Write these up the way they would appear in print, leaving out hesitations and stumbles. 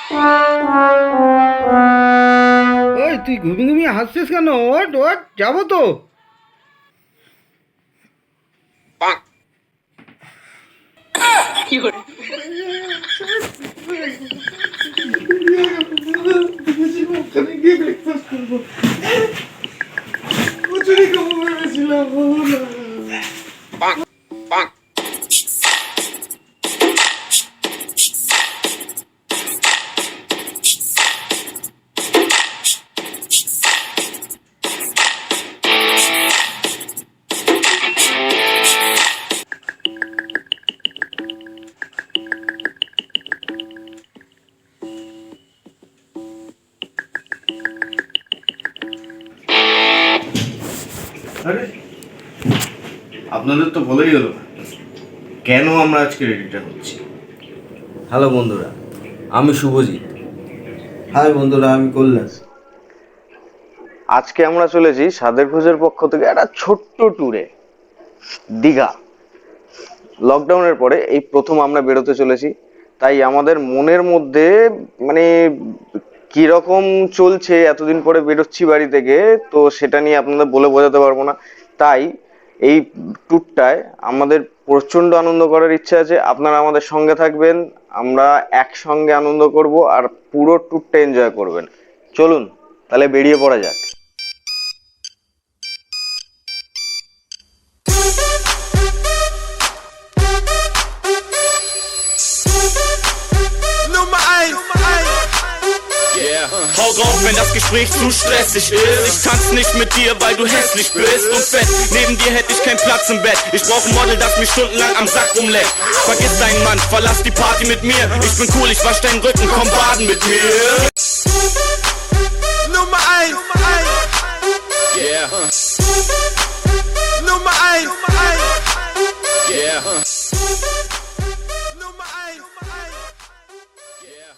ওই তুই ঘুমিয়ে ঘুমিয়ে হাসছিস কেন? ওট ওট, যাবো তো। ওখানে গিয়ে ব্রেকফাস্ট করবো, কচুরি খাবো ভেবেছিলাম। আরে আপনাদের তো বলেই হলো না কেন আমরা আজকে রেডিটা হচ্ছি। হ্যালো বন্ধুরা, আমি শুভজিৎ। হাই বন্ধুরা, আমি কল্যাণ। আজকে আমরা চলেছি সাদের খোঁজের পক্ষ থেকে একটা ছোট্ট ট্যুরে, দীঘা। লকডাউনের পরে এই প্রথম আমরা বেরোতে চলেছি, তাই আমাদের মনের মধ্যে মানে কিরকম চলছে, এতদিন পরে বেরোচ্ছি বাড়ি থেকে, তো সেটা নিয়ে আপনাদের বলে বোঝাতে পারবো না। তাই এই ট্যুরটায় আমাদের প্রচন্ড আনন্দ করার ইচ্ছা আছে। আপনারা আমাদের সঙ্গে থাকবেন, আমরা একসঙ্গে আনন্দ করব আর পুরো ট্যুরটা এনজয় করবেন। চলুন তাহলে বেরিয়ে পড়া যাক। Hau drauf, wenn das Gespräch zu stressig ist. Ich tanz nicht mit dir, weil du hässlich bist und fett. Neben dir hätte ich keinen Platz im Bett. Ich brauch ein Model, das mich stundenlang am Sack rumleckt. Vergiss deinen Mann, verlass die Party mit mir. Ich bin cool, ich wasch deinen Rücken, komm baden mit mir. Nummer 1. Yeah. Nummer 1. Yeah. Nummer 1. Yeah.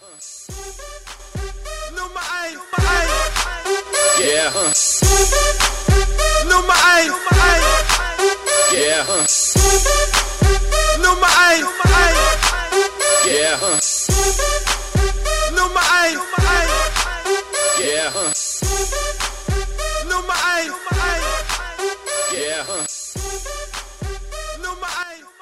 Nummer 1. Yeah. Nummer 1. Yeah. Nummer 1. Yeah. Nummer 1. Yeah. Nummer 1. Yeah. Nummer 1.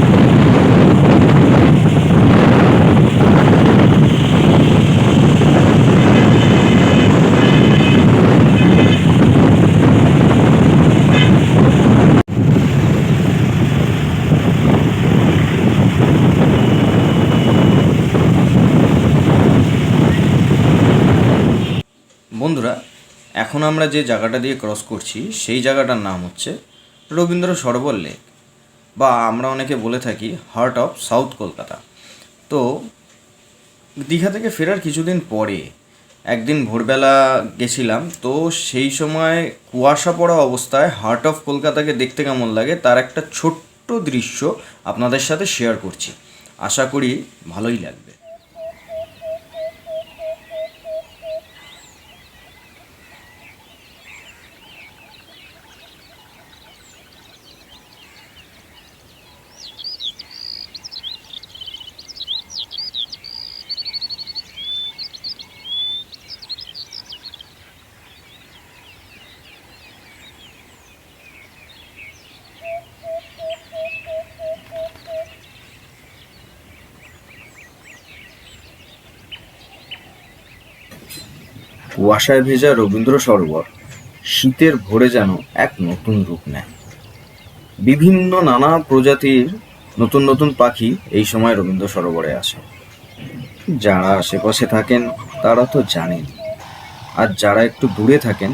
Yeah. বন্ধুরা, এখন আমরা যে জায়গাটা দিয়ে cross করছি সেই জায়গাটার নাম হচ্ছে রবীন্দ্র সরোবর লেক, বা আমরা অনেকে বলে থাকি হার্ট অফ সাউথ কলকাতা। তো দীঘা থেকে ফেরার কিছুদিন পরে একদিন ভোরবেলা গেছিলাম, তো সেই সময় কুয়াশা পড়া অবস্থায় হার্ট অফ কলকাতাকে দেখতে কেমন লাগে তার একটা ছোট্ট দৃশ্য আপনাদের সাথে শেয়ার করছি। আশা করি ভালোই লাগবে। কুয়াশায় ভেজা রবীন্দ্র সরোবর শীতের ভোরে যেন এক নতুন রূপ নেয়। বিভিন্ন নানা প্রজাতির নতুন নতুন পাখি এই সময় রবীন্দ্র সরোবরে আসে। যারা আশেপাশে থাকেন তারা তো জানেন, আর যারা একটু দূরে থাকেন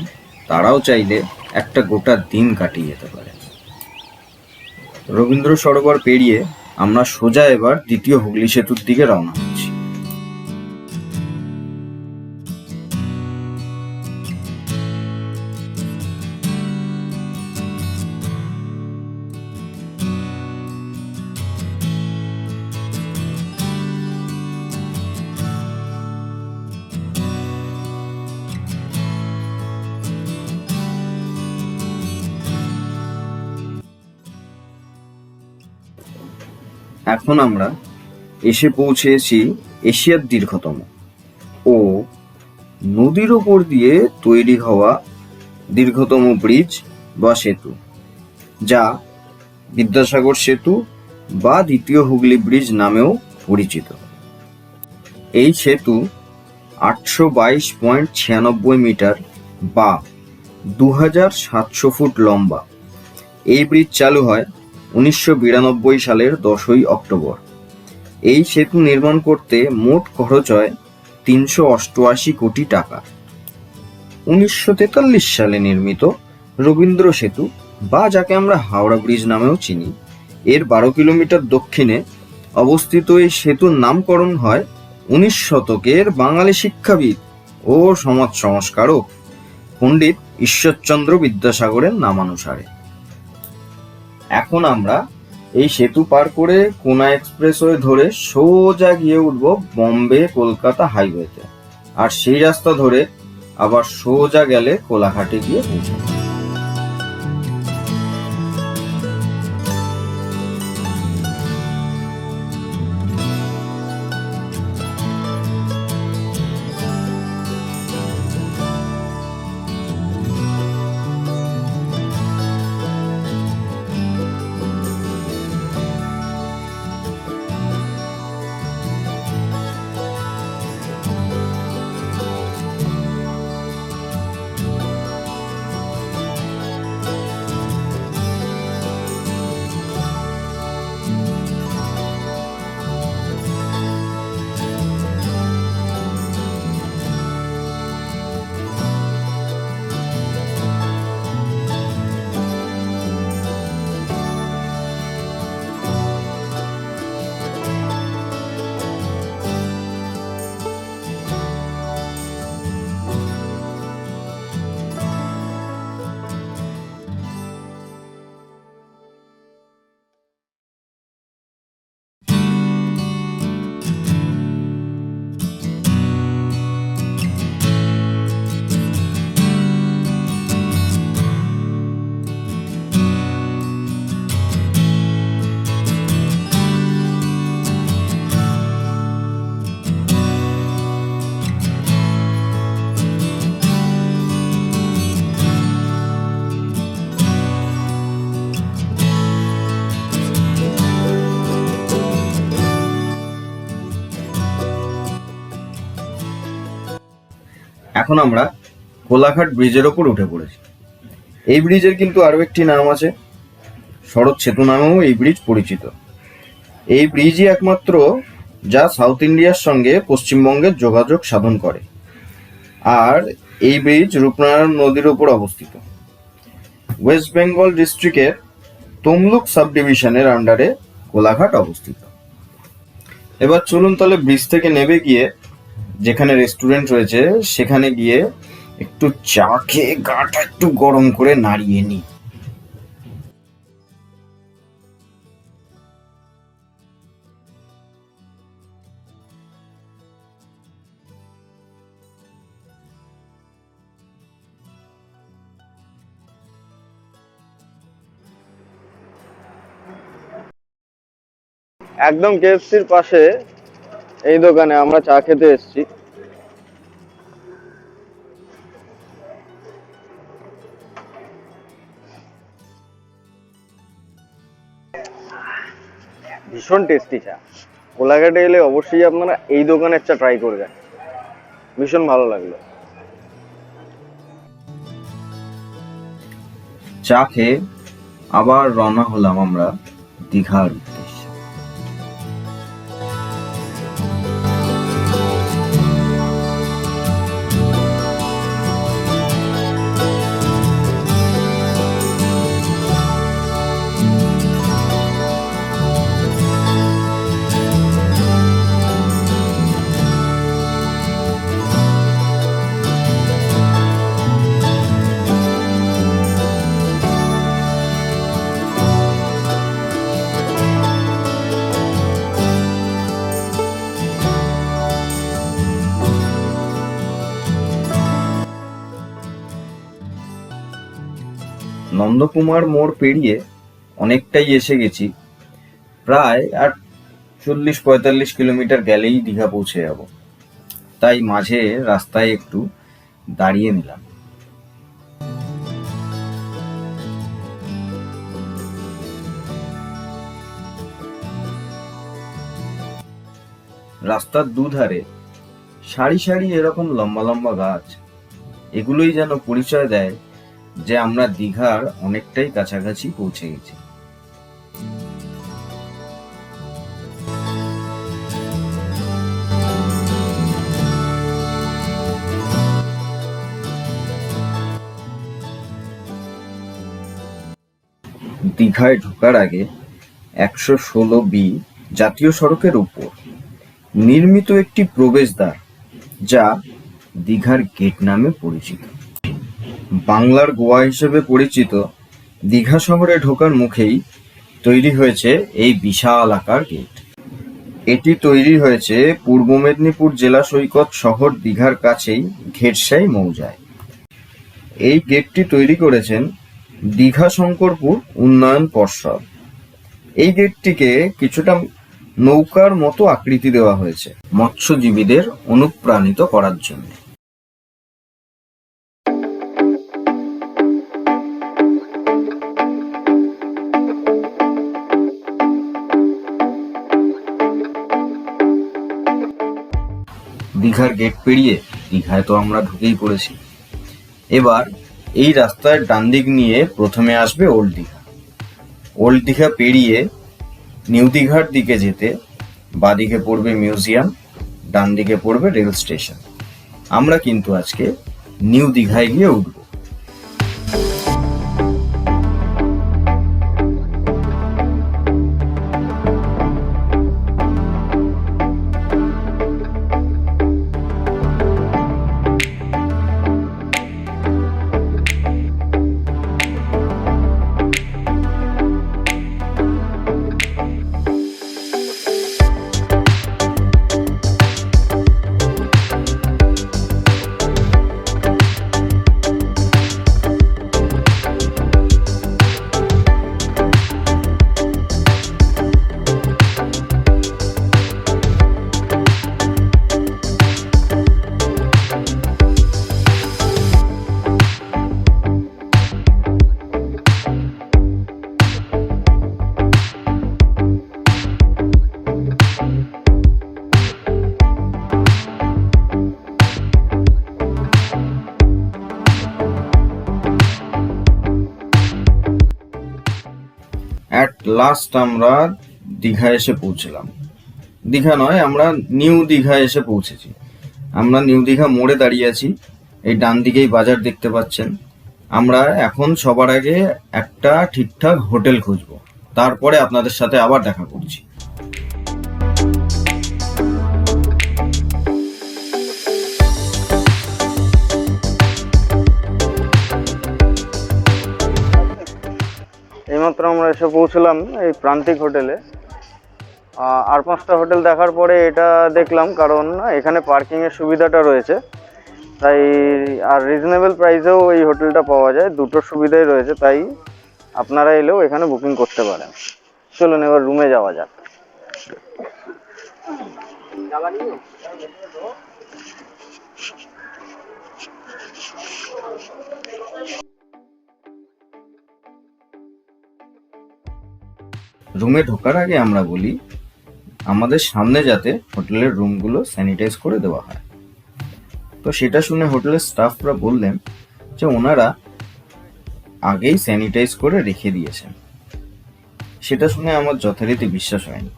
তারাও চাইলে একটা গোটা দিন কাটিয়ে যেতে পারে। রবীন্দ্র সরোবর পেরিয়ে আমরা সোজা এবার দ্বিতীয় হুগলি সেতুর দিকে রওনা হচ্ছি। এখন আমরা এসে পৌঁছেছি এশিয়ার দীর্ঘতম ও নদীর ওপর দিয়ে তৈরি হওয়া দীর্ঘতম ব্রিজ বা সেতু, যা বিদ্যাসাগর সেতু বা দ্বিতীয় হুগলি ব্রিজ নামেও পরিচিত। এই সেতু 822.96 মিটার বা 2700 ফুট লম্বা। এই ব্রিজ চালু হয় 1992 সালের 10ই অক্টোবর। এই সেতু নির্মাণ করতে মোট খরচ হয় 388 কোটি টাকা। 1943 সালে নির্মিত রবীন্দ্র সেতু বা যাকে আমরা হাওড়া ব্রিজ নামেও চিনি, এর 12 কিলোমিটার দক্ষিণে অবস্থিত এই সেতুর নামকরণ হয় 19 শতকের বাঙালি শিক্ষাবিদ ও সমাজ সংস্কারক পণ্ডিত ঈশ্বরচন্দ্র বিদ্যাসাগরের নামানুসারে। এখন আমরা এই সেতু পার করে কোনা এক্সপ্রেসওয়ে ধরে সোজা গিয়ে উঠব বম্বে কলকাতা হাইওয়েতে, আর সেই রাস্তা ধরে আবার সোজা গেলে কোলাঘাটে গিয়ে পৌঁছাবো। এখন আমরা কোলাঘাট ব্রিজের ওপর উঠে পড়েছি। এই ব্রিজের কিন্তু আরো একটি নাম আছে, শরৎ সেতু নামেও এই ব্রিজ পরিচিত। এই ব্রিজই একমাত্র যা সাউথ ইন্ডিয়ার সঙ্গে পশ্চিমবঙ্গের যোগাযোগ সাধন করে, আর এই ব্রিজ রূপনারায়ণ নদীর উপর অবস্থিত। ওয়েস্ট বেঙ্গল ডিস্ট্রিক্টের তমলুক সাব ডিভিশনের আন্ডারে কোলাঘাট অবস্থিত। এবার চলুন তাহলে ব্রিজ থেকে নেমে গিয়ে যেখানে রেস্টুরেন্ট রয়েছে সেখানে গিয়ে একটু চা খেয়ে গাটা একটু গরম করে নাড়িয়ে নিই। একদম কেএফসির পাশে এই দোকানে আমরা চা খেতে এসেছি। ভীষণ টেস্টি চা। কোলাঘাটে এলে অবশ্যই আপনারা এই দোকানের চা ট্রাই করবেন, ভীষণ ভালো লাগলো। চা খেয়ে আবার রওনা হলাম আমরা দীঘার উদ্দেশ্যে। নন্দকুমার মোড় পেরিয়ে অনেকটাই এসে গেছি, প্রায় আর 40-45 কিলোমিটার গেলেই দীঘা পৌঁছে যাব, তাই মাঝে রাস্তায় একটু দাঁড়িয়ে নিলাম। রাস্তার দুধারে সারি সারি এরকম লম্বা লম্বা গাছ, এগুলোই যেন পরিচয় দেয় যে আমরা দীঘার অনেকটাই কাছাকাছি পৌঁছে গেছি। দীঘায় ঢোকার আগে 116B জাতীয় সড়কের উপর নির্মিত একটি প্রবেশদ্বার, যা দীঘার গেট নামে পরিচিত। বাংলার গোয়া হিসেবে পরিচিত দীঘা শহরে ঢোকার মুখেই তৈরি হয়েছে এই বিশাল আকার গেট। এটি তৈরি হয়েছে পূর্ব মেদিনীপুর জেলা সৈকত শহর দীঘার কাছেই ঘেটসাই মৌজায়। এই গেটটি তৈরি করেছেন দীঘা শঙ্করপুর উন্নয়ন পর্ষদ। এই গেটটিকে কিছুটা নৌকার মতো আকৃতি দেওয়া হয়েছে মৎস্যজীবীদের অনুপ্রাণিত করার জন্য। দীঘার গেট পেরিয়ে দীঘায় তো আমরা ঢুকেই পড়েছি। এবার এই রাস্তার ডান দিক নিয়ে প্রথমে আসবে ওল্ড দীঘা। ওল্ড দীঘা পেরিয়ে নিউ দীঘার দিকে যেতে বাঁদিকে পড়বে মিউজিয়াম, ডান দিকে পড়বে রেল স্টেশন। আমরা কিন্তু আজকে নিউ দীঘায় গিয়ে উঠব। অ্যাট লাস্ট আমরা দীঘা এসে পৌঁছলাম। দীঘা নয়, আমরা নিউ দীঘা এসে পৌঁছেছি। আমরা নিউ দীঘা মোড়ে দাঁড়িয়ে আছি। এই ডান দিকেই বাজার দেখতে পাচ্ছেন। আমরা এখন সবার আগে একটা ঠিকঠাক হোটেল খুঁজবো, তারপরে আপনাদের সাথে আবার দেখা করছি। এইমাত্র আমরা এসে পৌঁছলাম এই প্রান্তিক হোটেলে। আর 5টা হোটেল দেখার পরে এটা দেখলাম, কারণ এখানে পার্কিংয়ের সুবিধাটা রয়েছে, তাই আর রিজনেবল প্রাইসেও এই হোটেলটা পাওয়া যায়। দুটোর সুবিধাই রয়েছে, তাই আপনারা এলেও এখানে বুকিং করতে পারেন। চলুন এবার রুমে যাওয়া যাক। রুমে ঢোকার আগে আমরা বলি, আমাদের সামনে যাতে হোটেলের রুমগুলো স্যানিটাইজ করে দেওয়া হয়। তো সেটা শুনে হোটেলের স্টাফরা বললেন যে ওনারা আগেই স্যানিটাইজ করে রেখে দিয়েছেন। সেটা শুনে আমার যথারীতি বিশ্বাস হয়নি।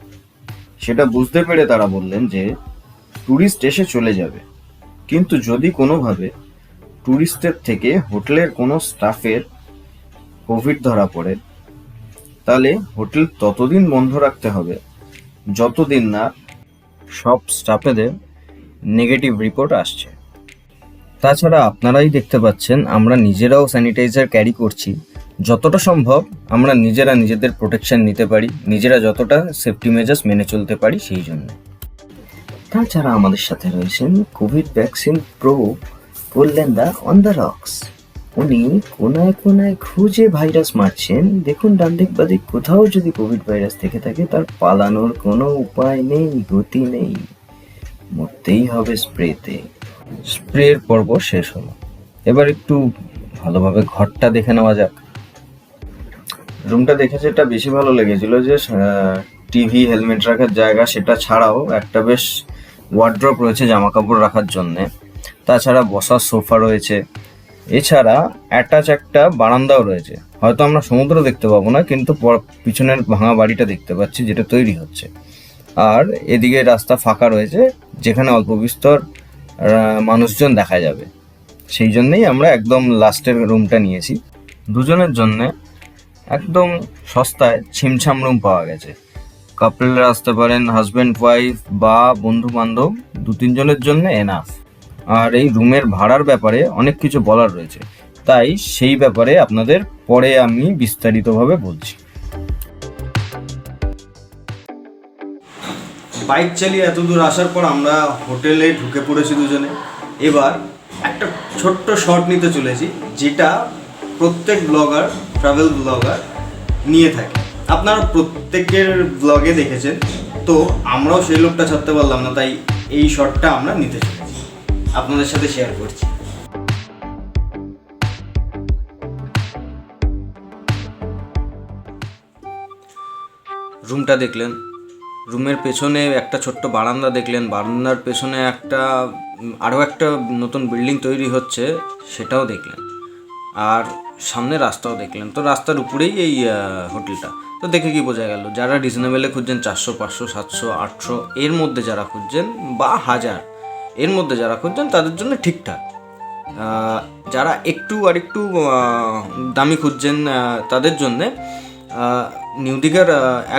সেটা বুঝতে পেরে তারা বললেন যে ট্যুরিস্ট এসে চলে যাবে, কিন্তু যদি কোনোভাবে ট্যুরিস্টের থেকে হোটেলের কোনো স্টাফের কোভিড ধরা পড়ে, তাহলে হোটেল ততদিন বন্ধ রাখতে হবে যতদিন না সব স্টাফেদের নেগেটিভ রিপোর্ট আসছে। তাছাড়া আপনারাই দেখতে পাচ্ছেন আমরা নিজেরাও স্যানিটাইজার ক্যারি করছি। যতটা সম্ভব আমরা নিজেরা নিজেদের প্রোটেকশন নিতে পারি, নিজেরা যতটা সেফটি মেজার্স মেনে চলতে পারি সেই জন্য। তাছাড়া আমাদের সাথে রয়েছেন কোভিড ভ্যাকসিন প্রো কল্যাণদা অন দ্য রক্স। উনি কোনায় কোনায় খুঁজে ভাইরাস মারছেন। দেখুন ডান দিক বাদিক কোথাও যদি কোভিড ভাইরাস থেকে থাকে তার পালানোর কোনো উপায় নেই, গতি নেই, মরতেই হবে স্প্রেতে। স্প্রের পর্ব শেষ হলো, এবার একটু ভালোভাবে ঘরটা দেখে নেওয়া যাক। রুমটা দেখে যেটা বেশি ভালো লেগেছিল যে টিভি, হেলমেট রাখার জায়গা, সেটা ছাড়াও একটা বেশ ওয়ার্ড্রপ রয়েছে জামা কাপড় রাখার জন্যে। তাছাড়া বসার সোফা রয়েছে। এছাড়া অ্যাটাচ একটা বারান্দাও রয়েছে। হয়তো আমরা সমুদ্র দেখতে পাবো না, কিন্তু পিছনের ভাঙা বাড়িটা দেখতে পাচ্ছি যেটা তৈরি হচ্ছে। আর এদিকে রাস্তা ফাঁকা রয়েছে, যেখানে অল্প বিস্তর মানুষজন দেখা যাবে। সেই জন্যেই আমরা একদম লাস্টের রুমটা নিয়েছি। দুজনের জন্যে একদম সস্তায় ছিমছাম রুম পাওয়া গেছে। কাপলরা আসতে পারেন, হাজব্যান্ড ওয়াইফ বা বন্ধু বান্ধব, 2-3 জনের জন্য এনাফ। আর এই রুমের ভাড়ার ব্যাপারে অনেক কিছু বলার রয়েছে, তাই সেই ব্যাপারে আপনাদের পরে আমি বিস্তারিতভাবে বলছি। বাইক চালিয়ে এত দূর আসার পর আমরা হোটেলে ঢুকে পড়েছি দুজনে। এবার একটা ছোট্ট শট নিতে চলেছি, যেটা প্রত্যেক ব্লগার, ট্রাভেল ব্লগার নিয়ে থাকে। আপনারা প্রত্যেকের ব্লগে দেখেছেন, তো আমরাও সেই লোকটা ছাড়তে পারলাম না, তাই এই শটটা আমরা নিতে চলেছি, আপনাদের সাথে শেয়ার করছি। রুমটা দেখলেন, রুমের পেছনে একটা ছোট্ট বারান্দা দেখলেন, বারান্দার পেছনে আরও একটা নতুন বিল্ডিং তৈরি হচ্ছে, সেটাও দেখলেন। আর সামনে রাস্তাও দেখলেন। তো রাস্তার উপরেই এই হোটেলটা। তো দেখে কি বোঝা গেল, যারা রিজনেবলে খুঁজছেন 400, 500, 700, 800 এর মধ্যে যারা খুঁজছেন, বা 1000 এর মধ্যে যারা খুঁজছেন, তাদের জন্য ঠিকঠাক। যারা আরেকটু দামি খুঁজছেন, তাদের জন্যে নিউ দীঘার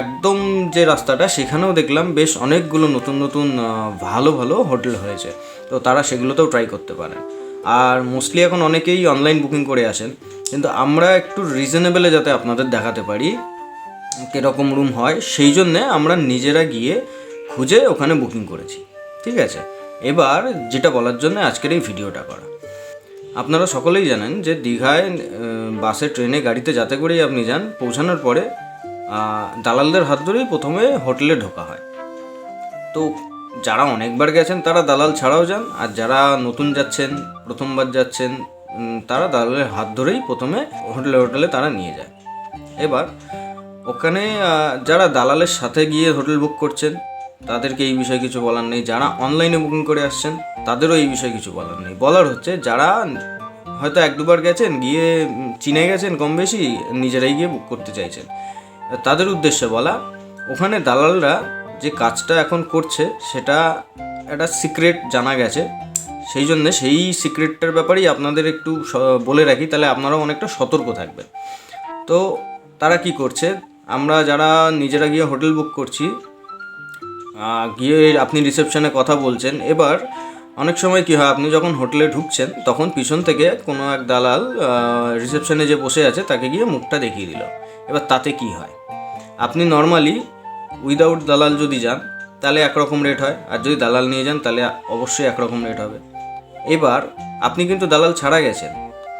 একদম যে রাস্তাটা, সেখানেও দেখলাম বেশ অনেকগুলো নতুন নতুন ভালো ভালো হোটেল হয়েছে। তো তারা সেগুলোতেও ট্রাই করতে পারেন। আর মোস্টলি এখন অনেকেই অনলাইন বুকিং করে আসেন, কিন্তু আমরা একটু রিজনেবলে যাতে আপনাদের দেখাতে পারি কীরকম রুম হয়, সেই জন্যে আমরা নিজেরা গিয়ে খুঁজে ওখানে বুকিং করেছি। ঠিক আছে, এবার যেটা বলার জন্য আজকের এই ভিডিওটা করা। আপনারা সকলেই জানেন যে দীঘায় বাসে, ট্রেনে, গাড়িতে যাতে করেই আপনি যান, পৌঁছানোর পরে দালালদের হাত ধরেই প্রথমে হোটেলে ঢোকা হয়। তো যারা অনেকবার গেছেন তারা দালাল ছাড়াও যান, আর যারা নতুন যাচ্ছেন, প্রথমবার যাচ্ছেন, তারা দালালের হাত ধরেই প্রথমে হোটেলে তারা নিয়ে যায়। এবার ওখানে যারা দালালের সাথে গিয়ে হোটেল বুক করছেন, তাদেরকে এই বিষয়ে কিছু বলার নেই। যারা অনলাইনে বুকিং করে আসছেন, তাদেরও এই বিষয়ে কিছু বলার নেই। বলার হচ্ছে যারা হয়তো 1-2বার গেছেন, গিয়ে চিনে গেছেন কম বেশি, নিজেরাই গিয়ে বুক করতে চাইছেন, তাদের উদ্দেশ্যে বলা, ওখানে দালালরা যে কাজটা এখন করছে সেটা একটা সিক্রেট জানা গেছে। সেই জন্যে সেই সিক্রেটটার ব্যাপারেই আপনাদের একটু বলে রাখি, তাহলে আপনারাও অনেকটা সতর্ক থাকবেন। তো তারা কি করছে, আমরা যারা নিজেরা গিয়ে হোটেল বুক করছি, গিয়ে আপনি রিসেপশনে কথা বলছেন। এবার অনেক সময় কী হয়, আপনি যখন হোটেলে ঢুকছেন তখন পিছন থেকে কোনো এক দালাল রিসেপশনে যে বসে আছে তাকে গিয়ে মুখটা দেখিয়ে দিল। এবার তাতে কি হয়, আপনি নর্মালি উইদাউট দালাল যদি যান তাহলে একরকম রেট হয়, আর যদি দালাল নিয়ে যান তাহলে অবশ্যই একরকম রেট হবে। এবার আপনি কিন্তু দালাল ছাড়া গেছেন,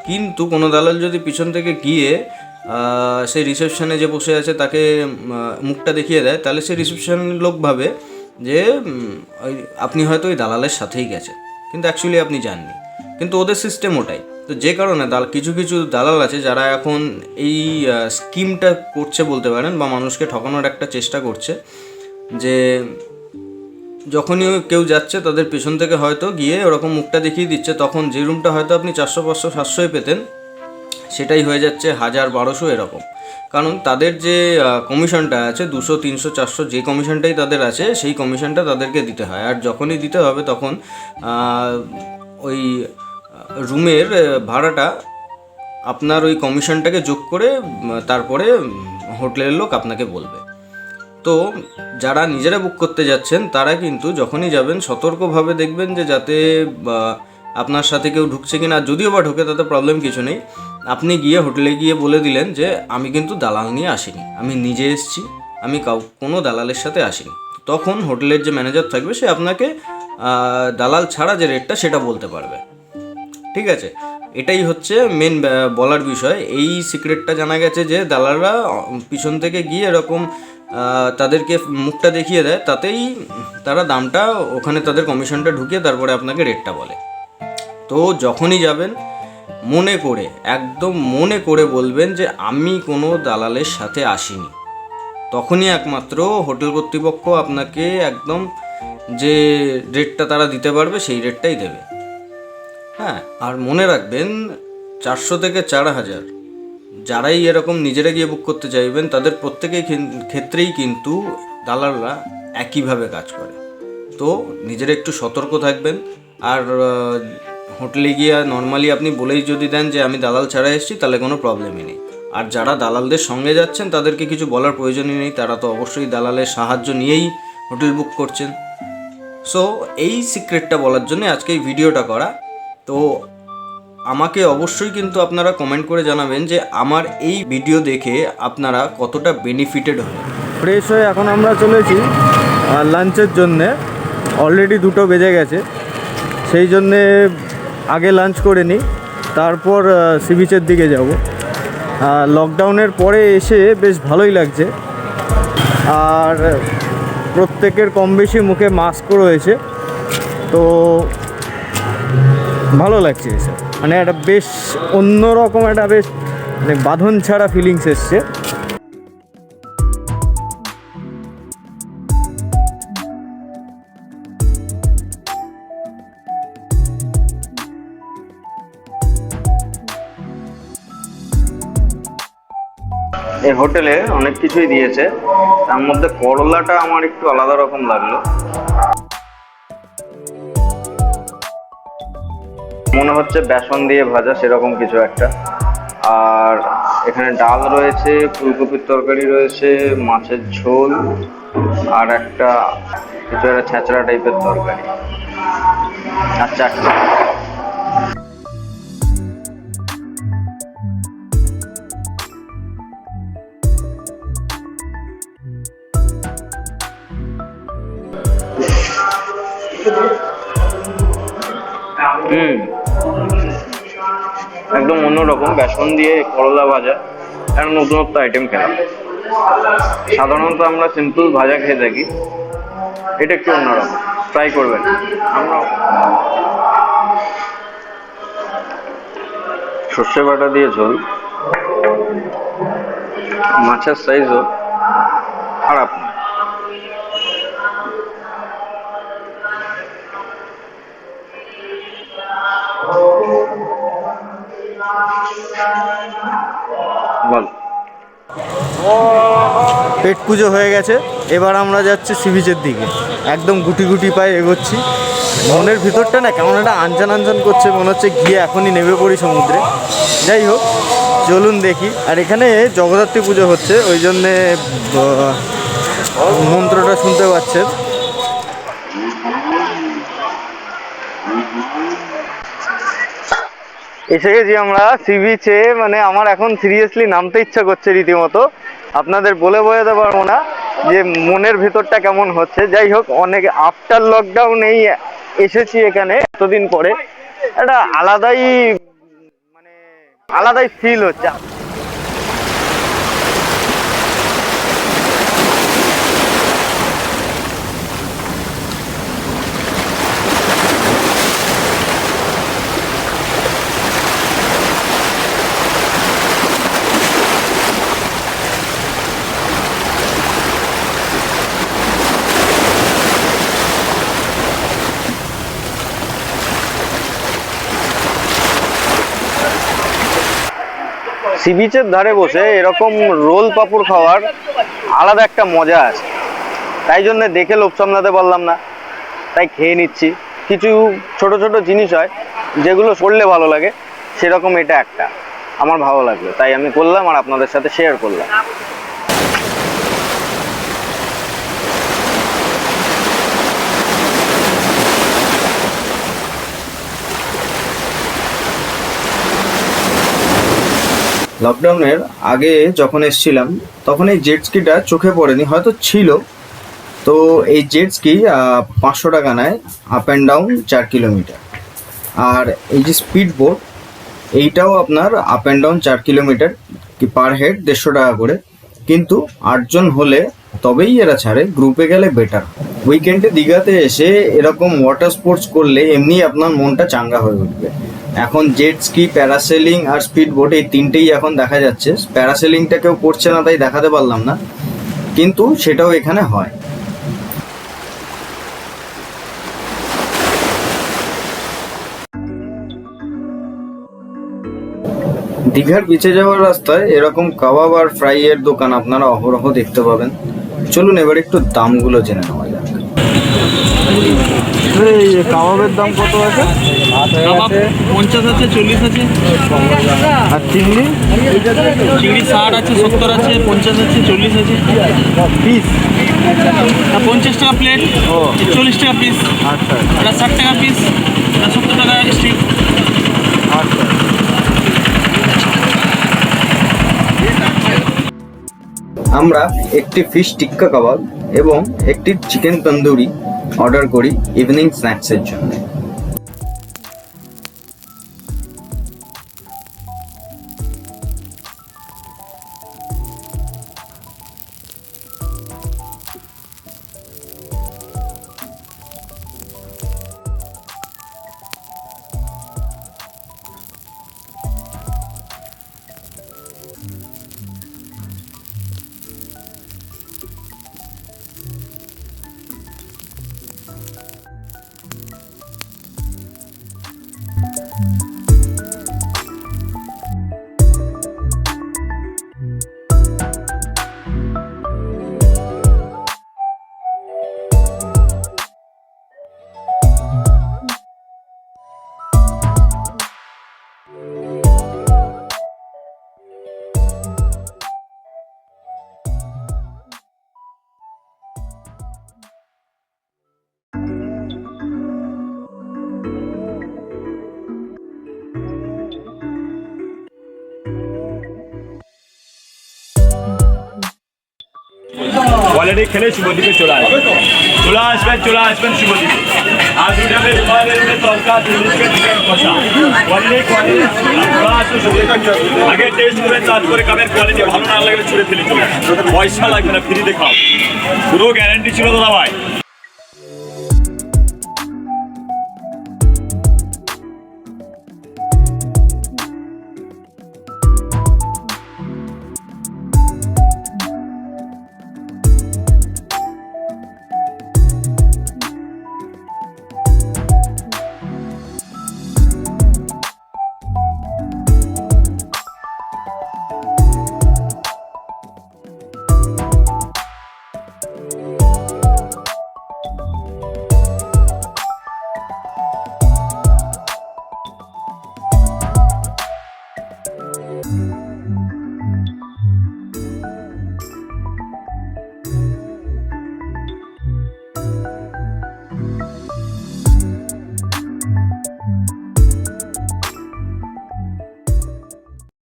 কিন্তু কোনো দালাল যদি পিছন থেকে গিয়ে সেই রিসেপশনে যে বসে আছে তাকে মুখটা দেখিয়ে দেয়, তাহলে সেই রিসেপশনের লোক ভাবে যে আপনি হয়তো ওই দালালের সাথেই গেছেন, কিন্তু অ্যাকচুয়ালি আপনি যাননি। কিন্তু ওদের সিস্টেম ওটাই। তো যে কারণে কিছু কিছু দালাল আছে যারা এখন এই স্কিমটা করছে বলতে পারেন, বা মানুষকে ঠকানোর একটা চেষ্টা করছে, যে যখনই কেউ যাচ্ছে তাদের পেছন থেকে হয়তো গিয়ে ওরকম মুখটা দেখিয়ে দিচ্ছে, তখন যে রুমটা হয়তো আপনি 400, 500, 700 পেতেন, সেটাই হয়ে যাচ্ছে 1000, 1200 এরকম। কারণ তাদের যে কমিশনটা আছে 200, 300, 400 যে কমিশনটাই তাদের আছে, সেই কমিশনটা তাদেরকে দিতে হয়। আর যখনই দিতে হবে তখন ওই রুমের ভাড়াটা আপনার ওই কমিশনটাকে যোগ করে তারপরে হোটেলের লোক আপনাকে বলবে। তো যারা নিজেরা বুক করতে যাচ্ছেন তারা কিন্তু যখনই যাবেন সতর্কভাবে দেখবেন যে যাতে আপনার সাথে কেউ ঢুকছে কিনা। যদিও বা ঢোকে তাতে প্রবলেম কিছু নেই, আপনি গিয়ে হোটেলে গিয়ে বলে দিলেন যে আমি কিন্তু দালাল নিয়ে আসিনি, আমি নিজে এসেছি, আমি কোনো দালালের সাথে আসিনি। তখন হোটেলের যে ম্যানেজার থাকবে সে আপনাকে দালাল ছাড়া যে রেটটা সেটা বলতে পারবে। ঠিক আছে, এটাই হচ্ছে মেন বলার বিষয়। এই সিক্রেটটা জানা গেছে যে দালালরা পিছন থেকে গিয়ে এরকম তাদেরকে মুখটা দেখিয়ে দেয়, তাতেই তারা দামটা ওখানে তাদের কমিশনটা ঢুকিয়ে তারপরে আপনাকে রেটটা বলে। তো যখনই যাবেন মনে করে, একদম মনে করে বলবেন যে আমি কোনো দালালের সাথে আসিনি। তখনই একমাত্র হোটেল কর্তৃপক্ষ আপনাকে একদম যে রেটটা তারা দিতে পারবে সেই রেটটাই দেবে। হ্যাঁ, আর মনে রাখবেন 400 থেকে 4000 যারাই এরকম নিজেরা গিয়ে বুক করতে চাইবেন তাদের প্রত্যেকেই ক্ষেত্রেই কিন্তু দালালরা একইভাবে কাজ করে। তো নিজেরা একটু সতর্ক থাকবেন। আর হোটেলে গিয়ে নর্মালি আপনি বলেই যদি দেন যে আমি দালাল ছাড়া এসেছি, তাহলে কোনো প্রবলেমই নেই। আর যারা দালালদের সঙ্গে যাচ্ছেন তাদেরকে কিছু বলার প্রয়োজনই নেই, তারা তো অবশ্যই দালালের সাহায্য নিয়েই হোটেল বুক করছেন। সো এই সিক্রেটটা বলার জন্য আজকে এই ভিডিওটা করা। তো আমাকে অবশ্যই কিন্তু আপনারা কমেন্ট করে জানাবেন যে আমার এই ভিডিও দেখে আপনারা কতটা বেনিফিটেড হন। ফ্রেশ হয়ে এখন আমরা চলেছি লাঞ্চের জন্যে। অলরেডি 2টো বেজে গেছে, সেই জন্যে আগে লাঞ্চ করে নিই, তারপর সি বিচের দিকে যাব। লকডাউনের পরে এসে বেশ ভালোই লাগছে, আর প্রত্যেকের কম বেশি মুখে মাস্কও রয়েছে, তো ভালো লাগছে এসে। মানে একটা বেশ অন্যরকম একটা বেশ মানে বাঁধন ছাড়া ফিলিংস এসছে। এই হোটেলে অনেক কিছুই দিয়েছে, তার মধ্যে করলাটা আমার একটু আলাদা রকম লাগলো। মনে হচ্ছে বেসন দিয়ে ভাজা সেরকম কিছু একটা। আর এখানে ডাল রয়েছে, ফুলকপির তরকারি রয়েছে, মাছের ঝোল, আর একটা কিছু একটা ছেঁচড়া টাইপের তরকারি, আর চাটনি। একদম অন্যরকম, বেসন দিয়ে করলা ভাজা, একটা নতুনত্ব আইটেম খেলাম। সাধারণত আমরা সিম্পল ভাজা খেয়ে থাকি, এটা একটু অন্যরকম, ট্রাই করবেন। আমরা সর্ষে বাটা দিয়ে ঝোল, মাছের সাইজও খারাপ না। বল, পেট পুজো হয়ে গেছে, এবার আমরা যাচ্ছি সি বিচের দিকে। একদম গুটি গুটি পায়ে এগোচ্ছি। মনের ভিতরটা না কেমন একটা আনজান আনজান করছে, মনে হচ্ছে গিয়ে এখনই নেমে পড়ি সমুদ্রে। যাই হোক, চলুন দেখি। আর এখানে জগদ্ধাত্রী পুজো হচ্ছে, ওই জন্যে মন্ত্রটা শুনতে পাচ্ছেন। এসে গেছি আমরা সি বিচে। মানে আমার এখন সিরিয়াসলি নামতে ইচ্ছা করছে রীতিমতো, আপনাদের বলে বোঝাতে পারবো না যে মনের ভেতরটা কেমন হচ্ছে। যাই হোক, অনেক আফটার লকডাউন এই এসেছি এখানে এতদিন পরে, একটা আলাদাই ফিল হচ্ছে। সি বিচের ধারে বসে এরকম রোল পাপড় খাওয়ার আলাদা একটা মজা আছে, তাই জন্য দেখে লোভ সামলাতে পারলাম না, তাই খেয়ে নিচ্ছি। কিছু ছোট ছোট জিনিস হয় যেগুলো করলে ভালো লাগে, সেরকম এটা একটা আমার ভালো লাগলো, তাই আমি করলাম আর আপনাদের সাথে শেয়ার করলাম। লকডাউনের আগে যখন এসেছিলাম তখন এই জেট স্কিটা চোখে পড়েনি, হয়তো ছিল। তো এই জেট স্কি 500 টাকা নেয় আপ অ্যান্ড ডাউন 4 কিলোমিটার। আর এই যে স্পিড বোট, এইটাও আপনার আপ অ্যান্ড ডাউন 4 কিলোমিটার কি পার হেড 150 টাকা করে, কিন্তু 8 জন হলে তবেই এরা ছাড়ে, গ্রুপে গেলে বেটার। উইকেন্ডে দীঘাতে এসে এরকম ওয়াটার স্পোর্টস করলে এমনি আপনার মনটা চাঙ্গা হয়ে উঠবে। এখন জেট স্কি, প্যারাসেলিং আর স্পিড বোট এই তিনটেই এখন দেখা যাচ্ছে। প্যারাসেলিংটা কেউ করছে না তাই দেখাতে পারলাম না, কিন্তু সেটাও এখানে হয়। দীঘার বিচে যাওয়ার রাস্তায় এরকম কাবাব আর ফ্রাই এর দোকান আপনারা অহরহ দেখতে পাবেন। চলুন এবার একটু দামগুলো জেনে নেওয়া যাক। এই কাবাবের দাম কত আছে? 50 আছে, 40 আছে, আর চিংড়ি চিংড়ি 60 আছে, 70 আছে, 50 আছে, 40 আছে, পিস? 50 টাকা প্লেট, 40 টাকা পিস, আচ্ছা এটা 60 টাকা পিস, এটা 70 টাকা স্টিক। আচ্ছা। আমরা একটি ফিশ টিক্কা কাবাব এবং একটি চিকেন তন্দুরি অর্ডার করি ইভিনিং স্ন্যাক্সের জন্য। অলরেডি খেলে শুভদ্বীপে চলে আসবেন শুভদ্বীপে। আর দুটা তরকা, চিকেন কষা, আগে টেস্ট করে চার্জ করে খাবেন, কোয়ালিটি ভালো না লাগলে ছুড়ে ফেলে চলে, পয়সা লাগবে না, ফ্রিতে খাও, পুরো গ্যারান্টি ছিল দাদা ভাই।